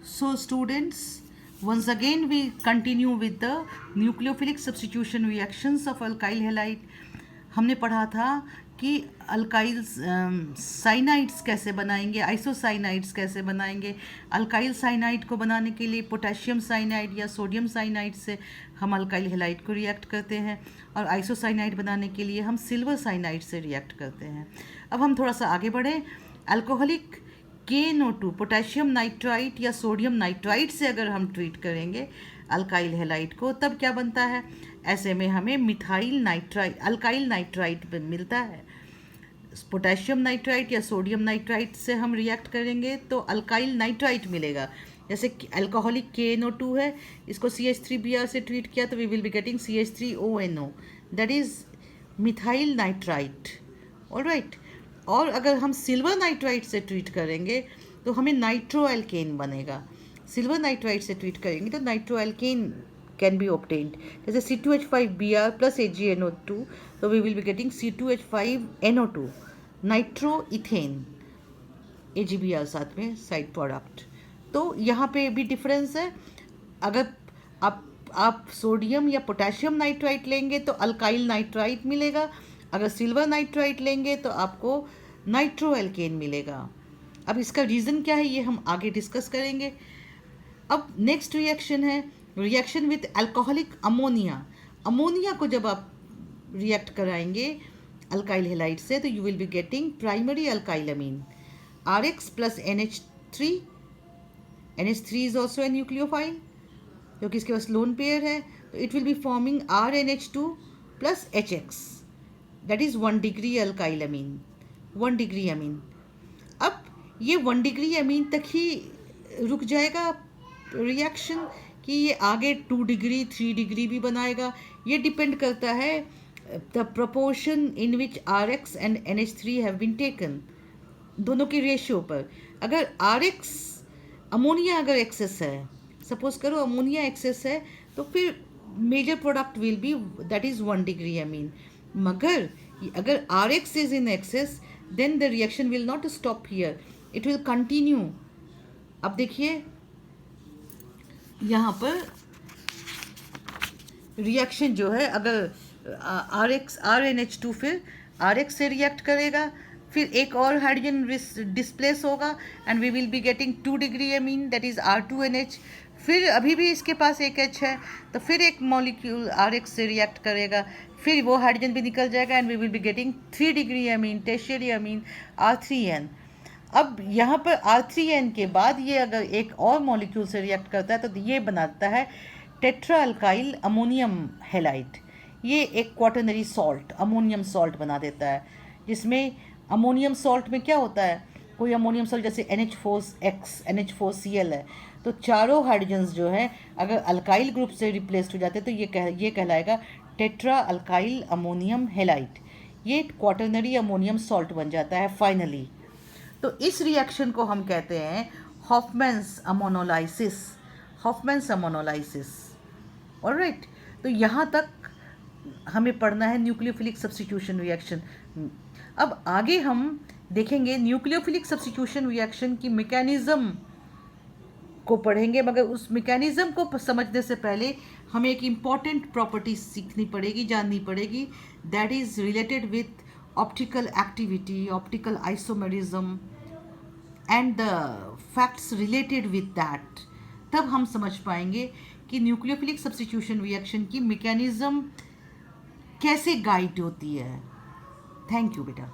So students, once again we continue with the nucleophilic substitution reactions of alkyl halide. हमने पढ़ा था कि alkyl cyanides कैसे बनाएंगे, आइसोसाइनाइड्स कैसे बनाएंगे. अल्काइल साइनाइड को बनाने के लिए पोटेशियम साइनाइड या सोडियम साइनाइड से हम अल्काइल हैलाइड को रिएक्ट करते हैं, और आइसोसाइनाइड बनाने के लिए हम सिल्वर साइनाइड से रिएक्ट करते हैं. अब हम थोड़ा सा आगे बढ़ें. अल्कोहलिक KNO2 पोटेशियम नाइट्राइट या सोडियम नाइट्राइट से अगर हम ट्रीट करेंगे अल्काइल हैलाइड को, तब क्या बनता है? ऐसे में हमें मिथाइल नाइट्राइट, अल्काइल नाइट्राइट मिलता है. पोटेशियम नाइट्राइट या सोडियम नाइट्राइट से हम रिएक्ट करेंगे तो अल्काइल नाइट्राइट मिलेगा. जैसे अल्कोहलिक KNO2 है, इसको CH3Br से ट्रीट किया तो we will be getting CH3ONO, that is methyl nitrite. Alright. और अगर हम सिल्वर नाइट्राइट से ट्रीट करेंगे तो हमें नाइट्रोएल्केन बनेगा. सिल्वर नाइट्राइट से ट्रीट करेंगे तो नाइट्रोएल्केन कैन बी ऑब्टेन्ड. जैसे C2H5Br प्लस AgNO2, तो we will be getting C2H5NO2, nitroethane, AgBr साथ में साइड प्रोडक्ट. तो यहाँ पे भी डिफरेंस है. अगर आप सोडियम या पोटेशियम नाइट्राइट लेंगे तो अल्काइल नाइट्राइट मिलेगा. अगर सिल्वर नाइट्राइट लेंगे तो आपको नाइट्रोएल्केन मिलेगा. अब इसका रीज़न क्या है ये हम आगे डिस्कस करेंगे. अब नेक्स्ट रिएक्शन है reaction with alcoholic ammonia. Ammonia को जब आप रिएक्ट कराएंगे अल्काइल हैलाइड से तो you will be getting primary alkyl amine RX plus NH3. NH3 is also a nucleophile क्योंकि इसके पास लोन पेयर है, तो it will be forming RNH2 plus HX, that is 1 degree alkyl amine, 1 degree amine. अब ये 1 degree अमीन तक ही रुक जाएगा रिएक्शन कि ये आगे 2 डिग्री 3 डिग्री भी बनाएगा. ये डिपेंड करता है the proportion in which RX and NH3 have been taken, दोनों की रेशियो पर. अगर RX अमोनिया अगर एक्सेस है, सपोज करो अमोनिया एक्सेस है, तो फिर major product will be that is 1 degree amine. मगर अगर RX is in excess then the reaction will not stop here, it will continue. अब देखिए यहाँ पर रिएक्शन जो है, अगर RNH2 फिर RX से रिएक्ट करेगा, फिर एक और हाइड्रोजन डिस्प्लेस होगा and we will be getting 2 degree amine that is R2NH. फिर अभी भी इसके पास एक H है, तो फिर एक मॉलिक्यूल RX से रिएक्ट करेगा, फिर वो हाइड्रोजन भी निकल जाएगा and we will be getting 3 degree amine, tertiary amine R3N. अब यहाँ पर R3N के बाद ये अगर एक और मॉलिक्यूल से रिएक्ट करता है तो ये बनाता है टेट्रा अल्काइल अमोनियम हैलाइड. ये एक क्वाटरनरी सॉल्ट, अमोनियम सॉल्ट बना देता है, जिसमें अमोनियम सॉल्ट में क्या होता है, कोई अमोनियम सॉल्ट जैसे NH4X NH4Cl है, तो चारों हाइड्रोजन्स जो है अगर अल्काइल ग्रुप से रिप्लेस्ड हो जाते हैं तो ये कहलाएगा टेट्रा अल्काइल अमोनियम हैलाइड. ये क्वाटरनरी अमोनियम सॉल्ट बन जाता है फाइनली. तो इस रिएक्शन को हम कहते हैं हॉफमैन्स अमोनोलाइसिस, हॉफमैन्स अमोनोलाइसिस. ऑलराइट. तो यहाँ तक हमें पढ़ना है न्यूक्लियोफिलिक सब्स्टिट्यूशन रिएक्शन. अब आगे हम देखेंगे न्यूक्लियोफिलिक सब्स्टिट्यूशन रिएक्शन की मैकेनिज़्म को पढ़ेंगे, मगर उस मैकेनिज़्म को समझने से पहले हमें एक इम्पॉर्टेंट प्रॉपर्टी सीखनी पड़ेगी, जाननी पड़ेगी, that is related with optical activity, optical isomerism and the facts related with that. तब हम समझ पाएंगे कि न्यूक्लियोफिलिक सब्स्टिट्यूशन रिएक्शन की मैकेनिज़्म कैसे गाइड होती है. थैंक यू बेटा.